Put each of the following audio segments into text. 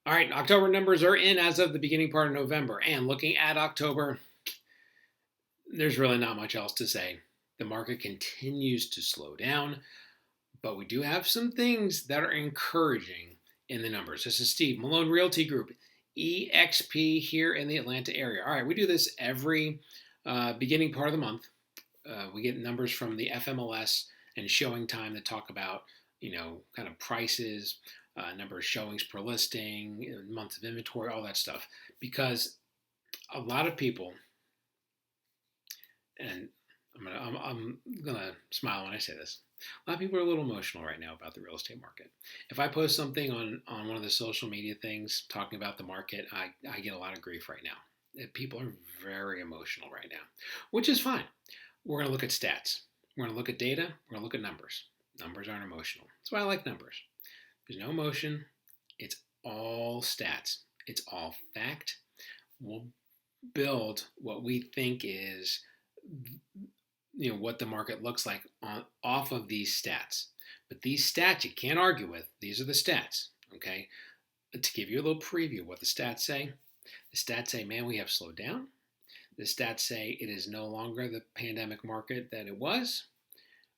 All right, October numbers are in as of the beginning part of November. And looking at October, there's really not much else to say. The market continues to slow down, but we do have some things that are encouraging in the numbers. This is Steve, Malone Realty Group, EXP here in the Atlanta area. All right, we do this every beginning part of the month. We get numbers from the FMLS and showing time that talk about, kind of prices, number of showings per listing, months of inventory, all that stuff. Because a lot of people, and I'm gonna smile when I say this. A lot of people are a little emotional right now about the real estate market. If I post something on one of the social media things talking about the market, I get a lot of grief right now. People are very emotional right now, which is fine. We're going to look at stats. We're going to look at data. We're going to look at numbers. Numbers aren't emotional. That's why I like numbers. There's no emotion. It's all stats. It's all fact. We'll build what we think is, what the market looks like off of these stats. But these stats you can't argue with. These are the stats, okay? But to give you a little preview of what the stats say, the stats say, man, we have slowed down. The stats say it is no longer the pandemic market that it was.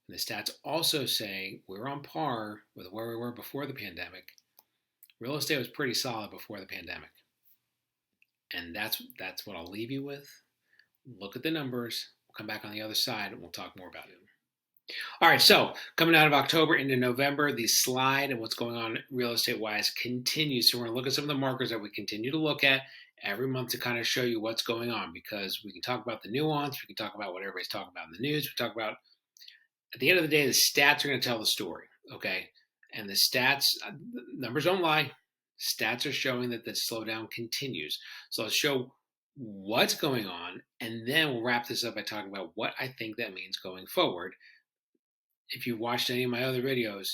And the stats also say we're on par with where we were before the pandemic. Real estate was pretty solid before the pandemic. And that's what I'll leave you with. Look at the numbers. We'll come back on the other side and we'll talk more about it. All right, so coming out of October into November, the slide and what's going on real estate wise continues. So we're going to look at some of the markers that we continue to look at every month to kind of show you what's going on, because we can talk about the nuance, we can talk about what everybody's talking about in the news, we talk about, at the end of the day, the stats are going to tell the story, okay? And the stats, numbers don't lie. Stats are showing that the slowdown continues. So let's show what's going on, and then we'll wrap this up by talking about what I think that means going forward. If you watched any of my other videos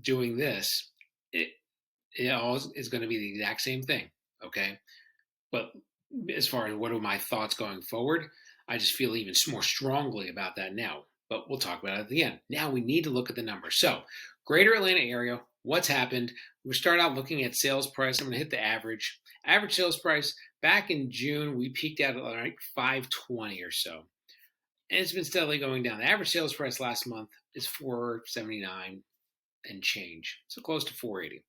doing this, it all is going to be the exact same thing, okay? But as far as what are my thoughts going forward, I just feel even more strongly about that now. But we'll talk about it at the end. Now we need to look at the numbers. So, Greater Atlanta area, what's happened? We start out looking at sales price. I'm going to hit the average. Average sales price, back in June, we peaked out at like 520 or so. And it's been steadily going down. The average sales price last month is 479 and change, so close to 480.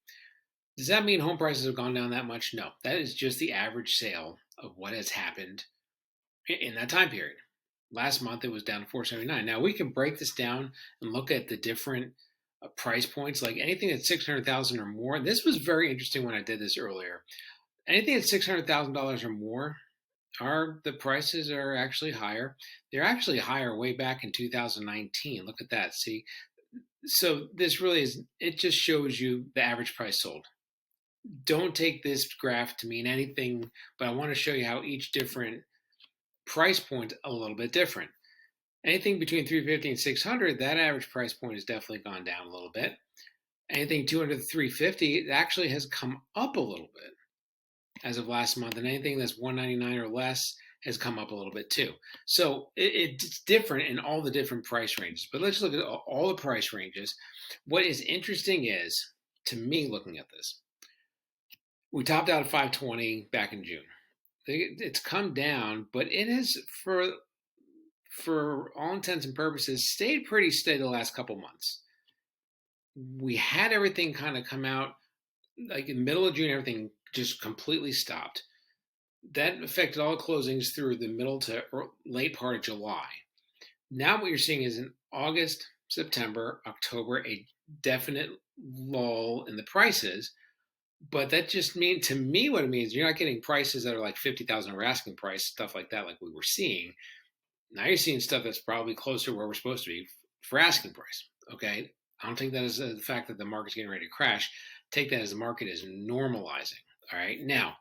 Does that mean home prices have gone down that much? No. That is just the average sale of what has happened in that time period. Last month it was down to 479. Now we can break this down and look at the different price points, like anything at 600,000 or more. This was very interesting when I did this earlier. Anything at $600,000 or more, the prices are actually higher. They're actually higher way back in 2019. Look at that. See, so this really is, it just shows you the average price sold. Don't take this graph to mean anything, but I want to show you how each different price point a little bit different. Anything between 350 and 600, that average price point has definitely gone down a little bit. Anything 200 to 350, it actually has come up a little bit as of last month, and anything that's 199 or less has come up a little bit too. So it's different in all the different price ranges. But let's look at all the price ranges. What is interesting is, to me, looking at this, we topped out at 520 back in June. It's come down, but it has, for all intents and purposes, stayed pretty steady the last couple months. We had everything kind of come out, like in the middle of June, everything just completely stopped. That affected all closings through the middle to late part of July. Now what you're seeing is in August, September, October, a definite lull in the prices. But that just means, to me, what it means, you're not getting prices that are like 50,000 over asking price, stuff like that, like we were seeing. Now you're seeing stuff that's probably closer to where we're supposed to be for asking price. Okay, I don't take that as the fact that the market's getting ready to crash. Take that as the market is normalizing. All right, now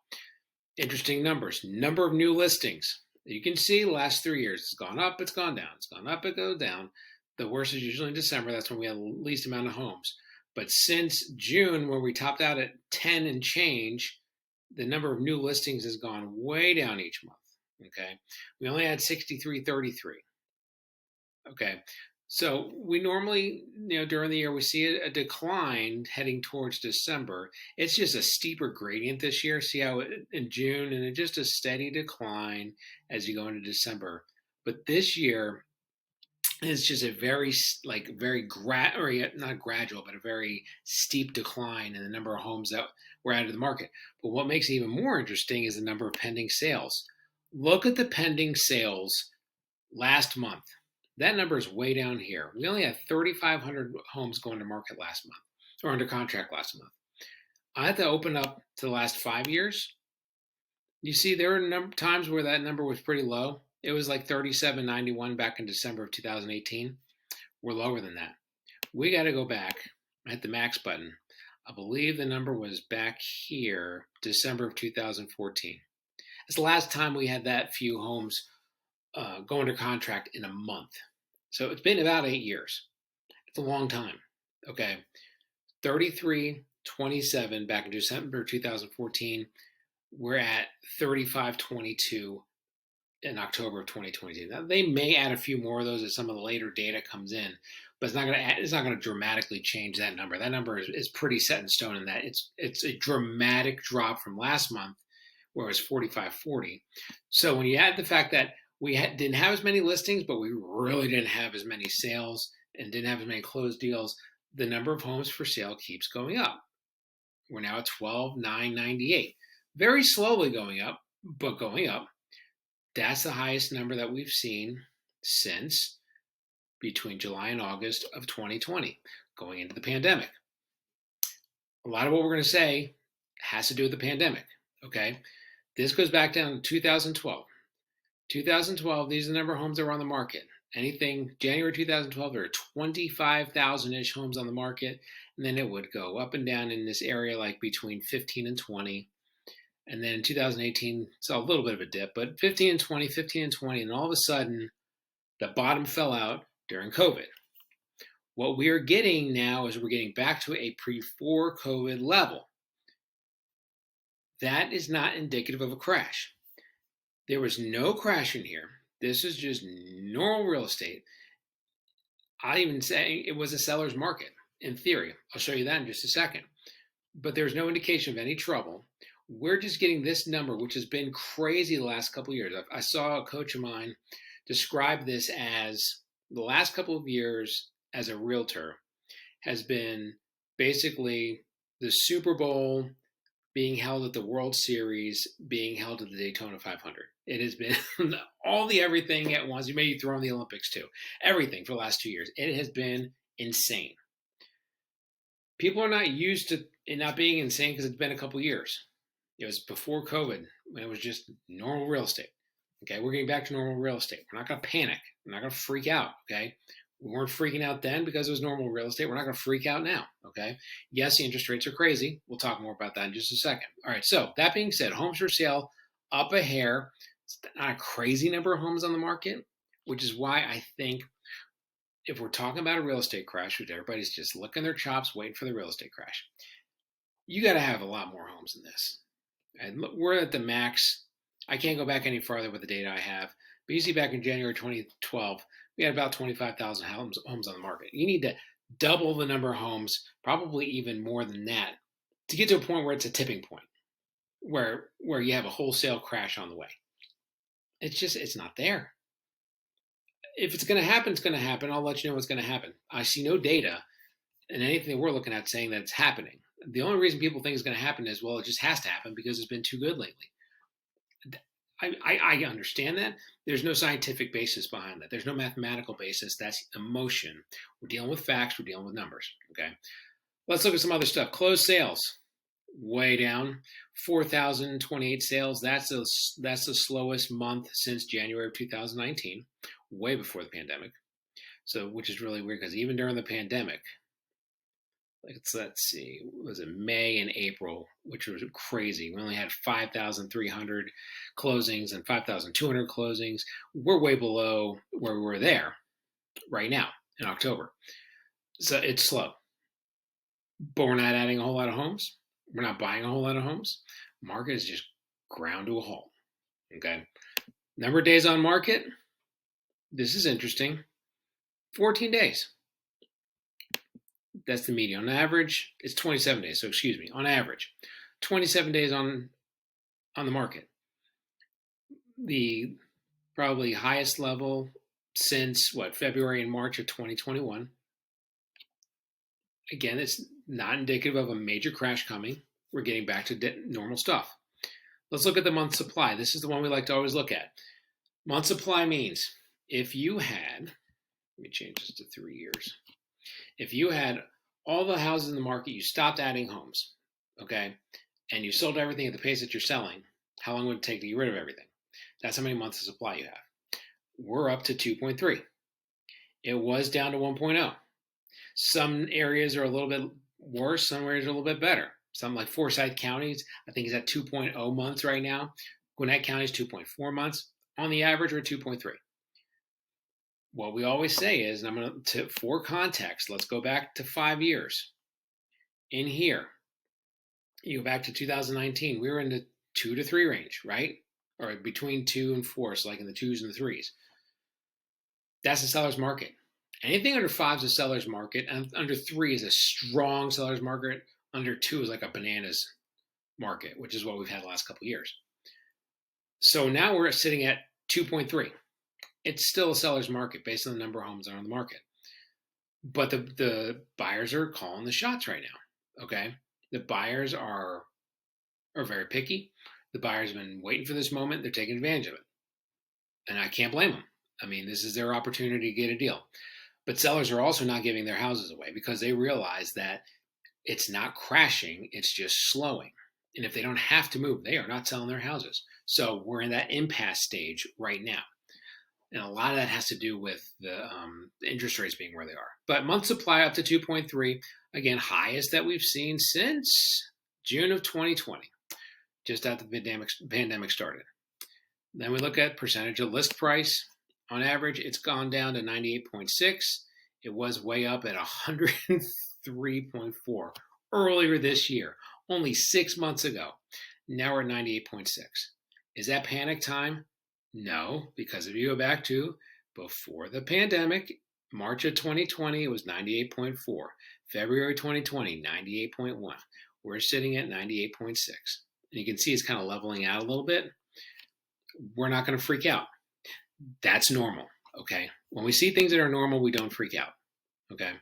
interesting numbers. Number of new listings. You can see the last 3 years, it's gone up, it's gone down, it's gone up, it goes down. The worst is usually in December. That's when we have the least amount of homes. But since June, where we topped out at 10 and change, the number of new listings has gone way down each month. Okay, we only had 6333. Okay, So we normally, during the year, we see a decline heading towards December. It's just a steeper gradient this year. See how in June, and it's just a steady decline as you go into December. But this year is just a very or not gradual, but a very steep decline in the number of homes that were added to the market. But what makes it even more interesting is the number of pending sales. Look at the pending sales last month. That number is way down here. We only had 3,500 homes going to market last month, or under contract last month. I had to open up to the last 5 years. You see, there were times where that number was pretty low. It was like 3791 back in December of 2018. We're lower than that. We got to go back, hit the max button. I believe the number was back here, December of 2014. It's the last time we had that few homes go under contract in a month. So it's been about 8 years. It's a long time. Okay. 3327 back in December 2014. We're at 3522 in October of 2022. Now, they may add a few more of those as some of the later data comes in, but it's not going to dramatically change that number. That number is pretty set in stone in that it's a dramatic drop from last month where it was 4540. So when you add the fact that we didn't have as many listings, but we really didn't have as many sales and didn't have as many closed deals, the number of homes for sale keeps going up. We're now at 12,998. Very slowly going up, but going up. That's the highest number that we've seen since between July and August of 2020, going into the pandemic. A lot of what we're going to say has to do with the pandemic, okay? This goes back down to 2012. 2012, these are the number of homes that were on the market. Anything January 2012, there were 25,000-ish homes on the market, and then it would go up and down in this area like between 15 and 20. And then in 2018, saw a little bit of a dip, but 15 and 20, 15 and 20, and all of a sudden, the bottom fell out during COVID. What we are getting now is we're getting back to a before COVID level. That is not indicative of a crash. There was no crash in here. This is just normal real estate. I'll even say it was a seller's market in theory. I'll show you that in just a second. But there's no indication of any trouble. We're just getting this number, which has been crazy the last couple of years. I saw a coach of mine describe this as the last couple of years as a realtor has been basically the Super Bowl being held at the World Series, being held at the Daytona 500. It has been all the everything at once. You may throw in the Olympics too. Everything for the last 2 years. It has been insane. People are not used to it not being insane because it's been a couple years. It was before COVID when it was just normal real estate. Okay, we're getting back to normal real estate. We're not going to panic. We're not going to freak out. Okay, we weren't freaking out then because it was normal real estate. We're not going to freak out now. Okay, yes, the interest rates are crazy. We'll talk more about that in just a second. All right, so that being said, homes for sale up a hair. It's not a crazy number of homes on the market, which is why I think if we're talking about a real estate crash, which everybody's just licking their chops waiting for the real estate crash, you got to have a lot more homes than this. And we're at the max. I can't go back any farther with the data I have. But you see back in January 2012, we had about 25,000 homes on the market. You need to double the number of homes, probably even more than that, to get to a point where it's a tipping point, where you have a wholesale crash on the way. It's not there. If it's going to happen, it's going to happen. I'll let you know what's going to happen. I see no data in anything that we're looking at saying that it's happening. The only reason people think it's going to happen is, well, it just has to happen because it's been too good lately. I understand that. There's no scientific basis behind that. There's no mathematical basis. That's emotion. We're dealing with facts. We're dealing with numbers. Okay. Let's look at some other stuff. Closed sales, way down. 4,028 sales. That's the slowest month since January of 2019, way before the pandemic. So, which is really weird because even during the pandemic, let's see, was it May and April, which was crazy. We only had 5,300 closings and 5,200 closings. We're way below where we were there right now in October. So it's slow. But we're not adding a whole lot of homes. We're not buying a whole lot of homes. Market is just ground to a halt. Okay. Number of days on market. This is interesting. 14 days. That's the median. On average, it's 27 days. So excuse me, on average, 27 days on the market. The probably highest level since what, February and March of 2021. Again, it's not indicative of a major crash coming. We're getting back to normal stuff. Let's look at the month supply. This is the one we like to always look at. Month supply means if you had, let me change this to 3 years. If you had all the houses in the market, you stopped adding homes, okay, and you sold everything at the pace that you're selling, how long would it take to get rid of everything? That's how many months of supply you have. We're up to 2.3. It was down to 1.0. Some areas are a little bit worse, some areas are a little bit better. Some like Forsyth counties, I think is at 2.0 months right now. Gwinnett County is 2.4 months. On the average, we're at 2.3. What we always say is, and I'm going to, for context, let's go back to 5 years. In here, you go back to 2019, we were in the 2 to 3 range, right? Or between 2 and 4, so like in the 2s and the 3s. That's the seller's market. Anything under 5 is a seller's market, and under 3 is a strong seller's market. Under 2 is like a bananas market, which is what we've had the last couple of years. So now we're sitting at 2.3. It's still a seller's market based on the number of homes that are on the market. But the buyers are calling the shots right now, okay? The buyers are very picky. The buyers have been waiting for this moment. They're taking advantage of it. And I can't blame them. I mean, this is their opportunity to get a deal. But sellers are also not giving their houses away because they realize that it's not crashing, it's just slowing. And if they don't have to move, they are not selling their houses. So we're in that impasse stage right now. And a lot of that has to do with the interest rates being where they are. But month supply up to 2.3, again, highest that we've seen since June of 2020, just after the pandemic started. Then we look at percentage of list price. On average, it's gone down to 98.6. It was way up at 103.4 earlier this year, only 6 months ago. Now we're at 98.6. Is that panic time? No, because if you go back to before the pandemic, March of 2020, it was 98.4. February 2020, 98.1. We're sitting at 98.6. And you can see it's kind of leveling out a little bit. We're not going to freak out. That's normal, okay? When we see things that are normal, we don't freak out, okay?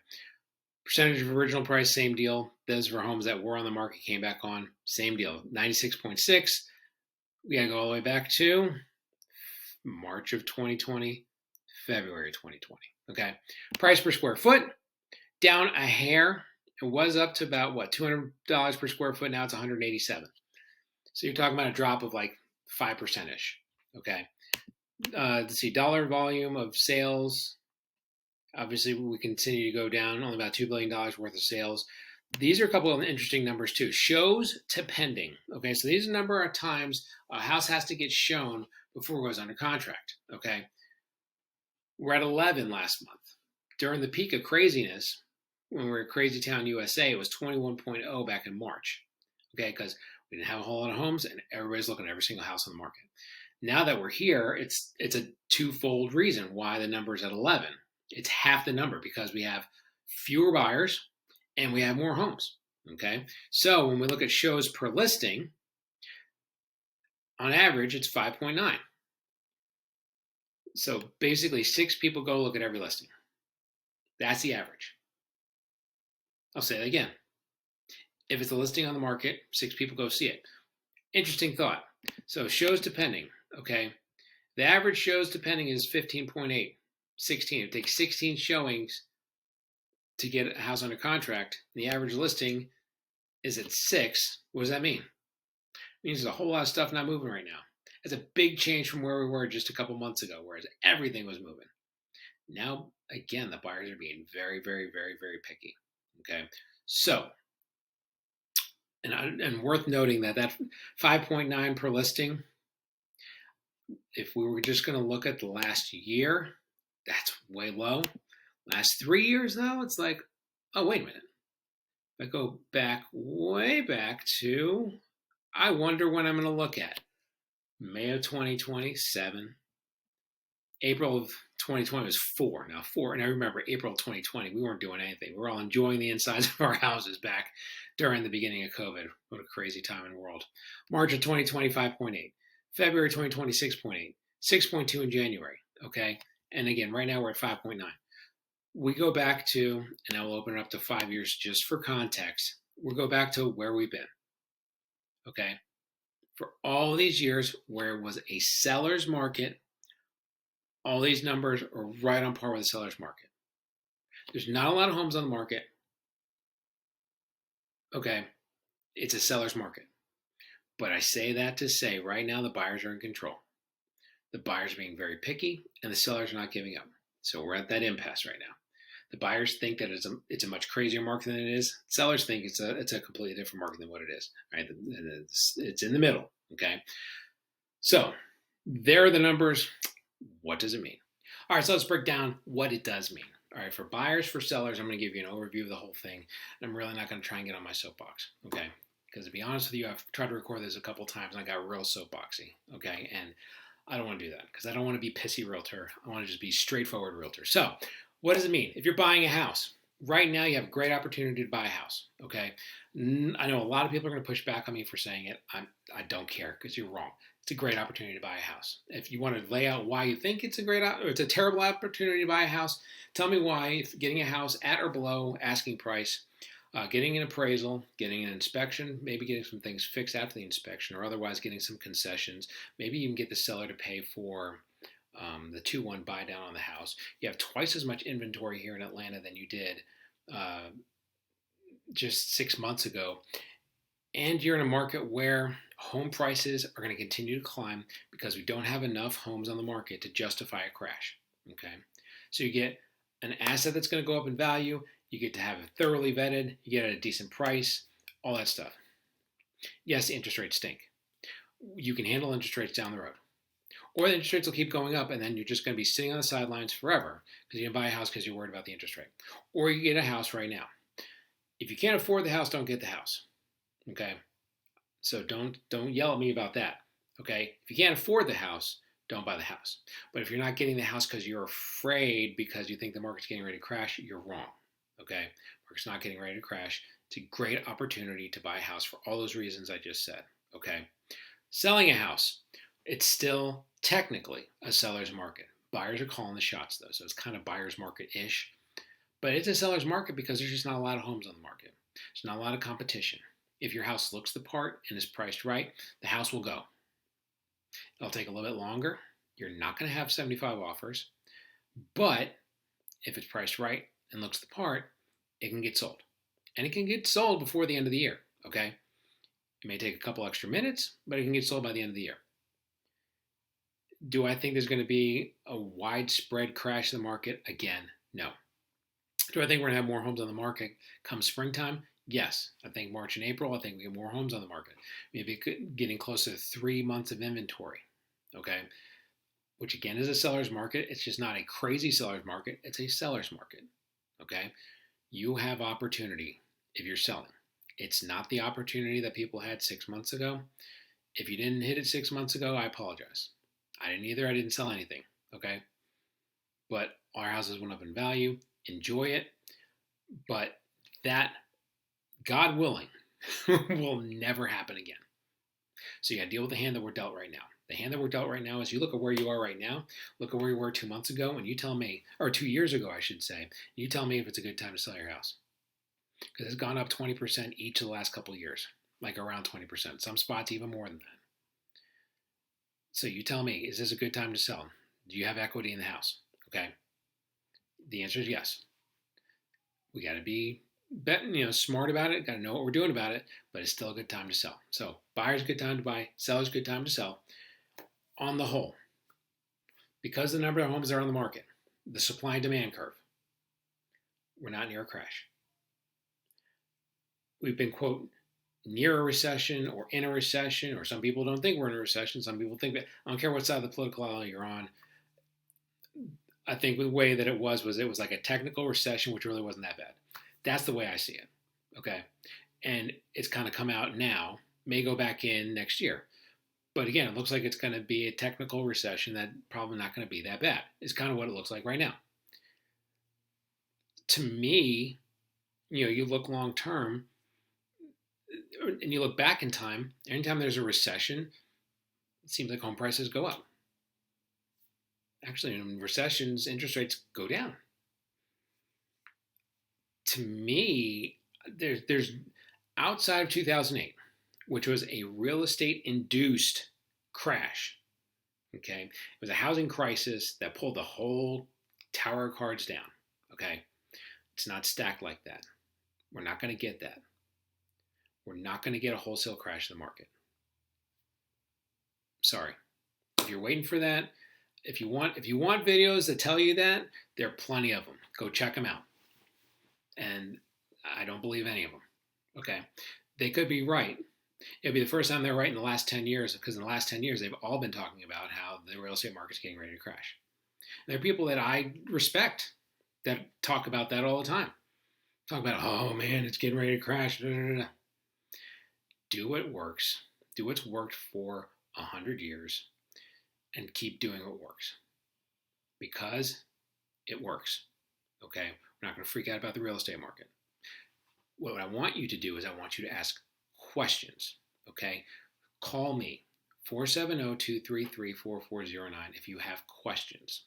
Percentage of original price, same deal. Those were homes that were on the market, came back on, same deal, 96.6. We got to go all the way back to March of 2020, February 2020, okay? Price per square foot, down a hair. It was up to about, what, $200 per square foot. Now it's $187. So you're talking about a drop of like 5%-ish, okay? Let's see, dollar volume of sales. Obviously, we continue to go down, only about $2 billion worth of sales. These are a couple of interesting numbers too. Shows to pending. Okay, so these are the number of times a house has to get shown before it goes under contract. Okay, we're at 11 last month. During the peak of craziness, when we were at Crazy Town, USA, it was 21.0 back in March. Okay, because we didn't have a whole lot of homes and everybody's looking at every single house on the market. Now that we're here, it's a twofold reason why the number is at 11. It's half the number because we have fewer buyers and we have more homes, okay? So when we look at shows per listing, on average, it's 5.9. So basically 6 people go look at every listing. That's the average. I'll say it again. If it's a listing on the market, 6 people go see it. Interesting thought. So shows to pending, okay? The average shows to pending is 15.8, 16. It takes 16 showings to get a house under contract. The average listing is at 6. What does that mean? It means there's a whole lot of stuff not moving right now. It's a big change from where we were just a couple months ago, whereas everything was moving. Now, again, the buyers are being very, very, very, very picky, okay? So, and worth noting that 5.9 per listing, if we were just going to look at the last year, that's way low. Last 3 years, though, it's like, oh, wait a minute. If I go back, way back to, I wonder when I'm going to look at. May of 2020, 7. April of 2020 was 4. Now 4, and I remember April of 2020, we weren't doing anything. We were all enjoying the insides of our houses back during the beginning of COVID. What a crazy time in the world. March of 2020, 5.8. February 2020, 6.8. 6.2 in January. Okay, and again, right now we're at 5.9. We go back to, and I will open it up to 5 years just for context. We'll go back to where we've been. Okay, for all these years where it was a seller's market, all these numbers are right on par with the seller's market. There's not a lot of homes on the market. Okay, it's a seller's market. But I say that to say right now the buyers are in control. The buyers are being very picky, and the sellers are not giving up. So we're at that impasse right now. The buyers think that it's a much crazier market than it is. Sellers think it's a completely different market than what it is. Right? It's in the middle. Okay, so there are the numbers. What does it mean? All right, so let's break down what it does mean. All right, for buyers, for sellers, I'm going to give you an overview of the whole thing. And I'm really not going to try and get on my soapbox, okay? Because to be honest with you, I've tried to record this a couple times and I got real soapboxy, okay? And I don't want to do that because I don't want to be pissy realtor. I want to just be straightforward realtor. So what does it mean? If you're buying a house, right now you have a great opportunity to buy a house, okay? I know a lot of people are going to push back on me for saying it. I don't care because you're wrong. It's a great opportunity to buy a house. If you want to lay out why you think it's a terrible opportunity to buy a house, tell me why. If getting a house at or below asking price, getting an appraisal, getting an inspection, maybe getting some things fixed after the inspection, or otherwise getting some concessions. Maybe you can get the seller to pay for the 2-1 buy down on the house. You have twice as much inventory here in Atlanta than you did just 6 months ago. And you're in a market where home prices are going to continue to climb because we don't have enough homes on the market to justify a crash. Okay, so you get an asset that's going to go up in value. You get to have it thoroughly vetted. You get it at a decent price. All that stuff. Yes, the interest rates stink. You can handle interest rates down the road, or the interest rates will keep going up, and then you're just going to be sitting on the sidelines forever because you didn't buy a house because you're worried about the interest rate. Or you get a house right now. If you can't afford the house, don't get the house. Okay, so don't yell at me about that. Okay, if you can't afford the house, don't buy the house. But if you're not getting the house because you're afraid because you think the market's getting ready to crash, you're wrong. Okay, market's not getting ready to crash. It's a great opportunity to buy a house for all those reasons I just said. Okay, selling a house, it's still technically a seller's market. Buyers are calling the shots though, so it's kind of buyer's market-ish. But it's a seller's market because there's just not a lot of homes on the market. There's not a lot of competition. If your house looks the part and is priced right, the house will go. It'll take a little bit longer. You're not going to have 75 offers. But if it's priced right and looks the part, it can get sold. And it can get sold before the end of the year, okay? It may take a couple extra minutes, but it can get sold by the end of the year. Do I think there's going to be a widespread crash in the market? Again, no. Do I think we're going to have more homes on the market come springtime? Yes. I think March and April, I think we get more homes on the market. Maybe getting close to 3 months of inventory, okay? Which again is a seller's market. It's just not a crazy seller's market. It's a seller's market, okay? You have opportunity if you're selling. It's not the opportunity that people had 6 months ago. If you didn't hit it 6 months ago, I apologize. I didn't either. I didn't sell anything, okay? But our houses went up in value. Enjoy it. But that, God willing, will never happen again. So you got to deal with the hand that we're dealt right now. The hand that we're dealt right now is you look at where you are right now, look at where you were 2 months ago, and you tell me, or 2 years ago, I should say, you tell me if it's a good time to sell your house. Because it's gone up 20% each of the last couple of years, like around 20%. Some spots even more than that. So you tell me, is this a good time to sell? Do you have equity in the house? Okay. The answer is yes. We got to be smart about it. Got to know what we're doing about it, but it's still a good time to sell. So buyer's a good time to buy, seller's a good time to sell. On the whole, because the number of homes are on the market, the supply and demand curve, we're not near a crash. We've been, quote, near a recession or in a recession, or some people don't think we're in a recession. Some people think that, I don't care what side of the political aisle you're on. I think the way that it was like a technical recession, which really wasn't that bad. That's the way I see it, okay? And it's kind of come out now, may go back in next year. But again, it looks like it's going to be a technical recession that probably not going to be that bad. It's kind of what it looks like right now. To me, you look long term and you look back in time, anytime there's a recession, it seems like home prices go up. Actually, in recessions, interest rates go down. To me, there's outside of 2008, which was a real estate induced crash. Okay, it was a housing crisis that pulled the whole tower of cards down. Okay, it's not stacked like that. We're not going to get that. We're not going to get a wholesale crash in the market. Sorry. If you're waiting for that, if you want videos that tell you that, there are plenty of them. Go check them out. And I don't believe any of them. Okay, they could be right. It'll be the first time they're right in the last 10 years, because in the last 10 years, they've all been talking about how the real estate market's getting ready to crash. And there are people that I respect that talk about that all the time. Talk about, oh man, it's getting ready to crash. Do what works. Do what's worked for 100 years and keep doing what works. Because it works. Okay? We're not going to freak out about the real estate market. What I want you to do is I want you to ask questions. Okay? Call me, 470-233-4409 if you have questions.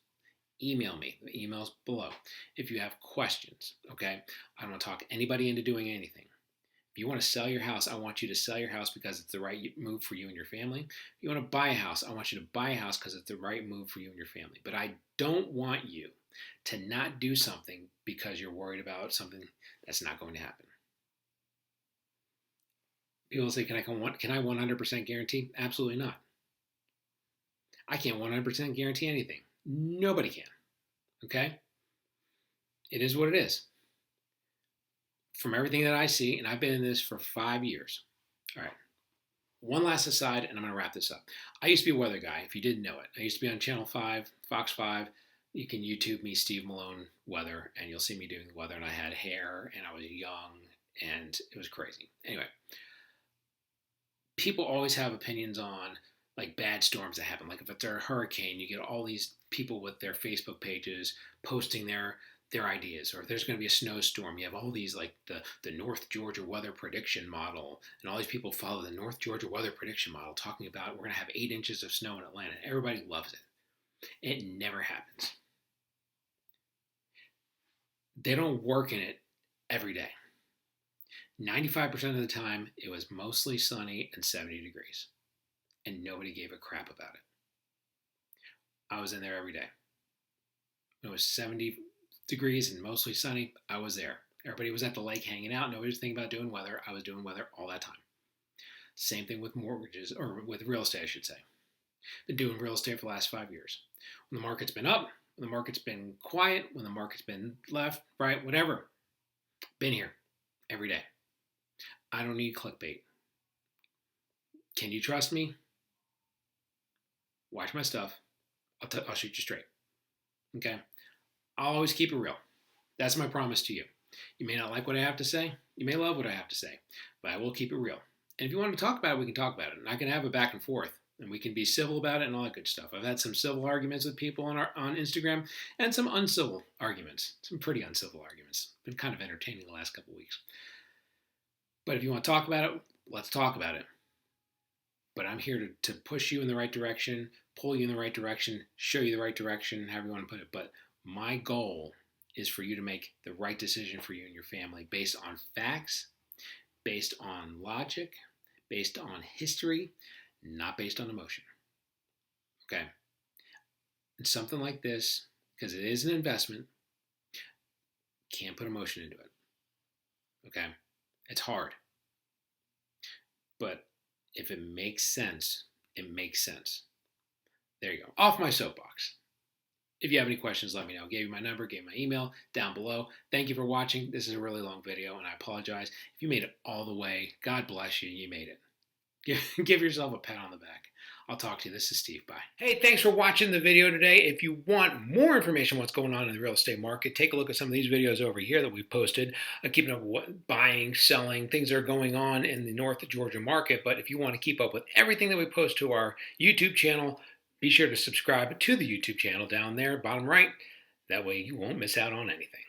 Email me. The email's below if you have questions. Okay? I don't want to talk anybody into doing anything. If you want to sell your house, I want you to sell your house because it's the right move for you and your family. If you want to buy a house, I want you to buy a house because it's the right move for you and your family. But I don't want you to not do something because you're worried about something that's not going to happen. People say, can I 100% guarantee? Absolutely not. I can't 100% guarantee anything. Nobody can. Okay? It is what it is. From everything that I see, and I've been in this for 5 years. All right. One last aside, and I'm going to wrap this up. I used to be a weather guy, if you didn't know it. I used to be on Channel 5, Fox 5. You can YouTube me, Steve Malone Weather, and you'll see me doing the weather. And I had hair, and I was young, and it was crazy. Anyway, people always have opinions on like bad storms that happen. Like if it's a hurricane, you get all these people with their Facebook pages posting their ideas. Or if there's going to be a snowstorm, you have all these like the North Georgia weather prediction model, and all these people follow the North Georgia weather prediction model talking about we're going to have 8 inches of snow in Atlanta. Everybody loves it. It never happens. They don't work in it every day. 95% of the time, it was mostly sunny and 70 degrees. And nobody gave a crap about it. I was in there every day. When it was 70 degrees and mostly sunny, I was there. Everybody was at the lake hanging out. Nobody was thinking about doing weather. I was doing weather all that time. Same thing with mortgages, or with real estate, I should say. Been doing real estate for the last 5 years. When the market's been up, when the market's been quiet, when the market's been left, right, whatever. Been here every day. I don't need clickbait. Can you trust me? Watch my stuff. I'll shoot you straight. Okay? I'll always keep it real. That's my promise to you. You may not like what I have to say. You may love what I have to say. But I will keep it real. And if you want to talk about it, we can talk about it. And I can have a back and forth. And we can be civil about it and all that good stuff. I've had some civil arguments with people on Instagram and some uncivil arguments. Some pretty uncivil arguments. Been kind of entertaining the last couple of weeks. But if you want to talk about it, let's talk about it. But I'm here to push you in the right direction, pull you in the right direction, show you the right direction, however you want to put it. But my goal is for you to make the right decision for you and your family based on facts, based on logic, based on history, not based on emotion. Okay? And something like this, because it is an investment, can't put emotion into it. Okay? It's hard. But if it makes sense, it makes sense. There you go. Off my soapbox. If you have any questions, let me know. Gave you my number, gave you my email down below. Thank you for watching. This is a really long video, and I apologize. If you made it all the way, God bless you. You made it. Give yourself a pat on the back. I'll talk to you. This is Steve. Bye. Hey, thanks for watching the video today. If you want more information on what's going on in the real estate market, take a look at some of these videos over here that we've posted, keeping up with what buying, selling, things that are going on in the North Georgia market. But if you want to keep up with everything that we post to our YouTube channel, be sure to subscribe to the YouTube channel down there, bottom right. That way you won't miss out on anything.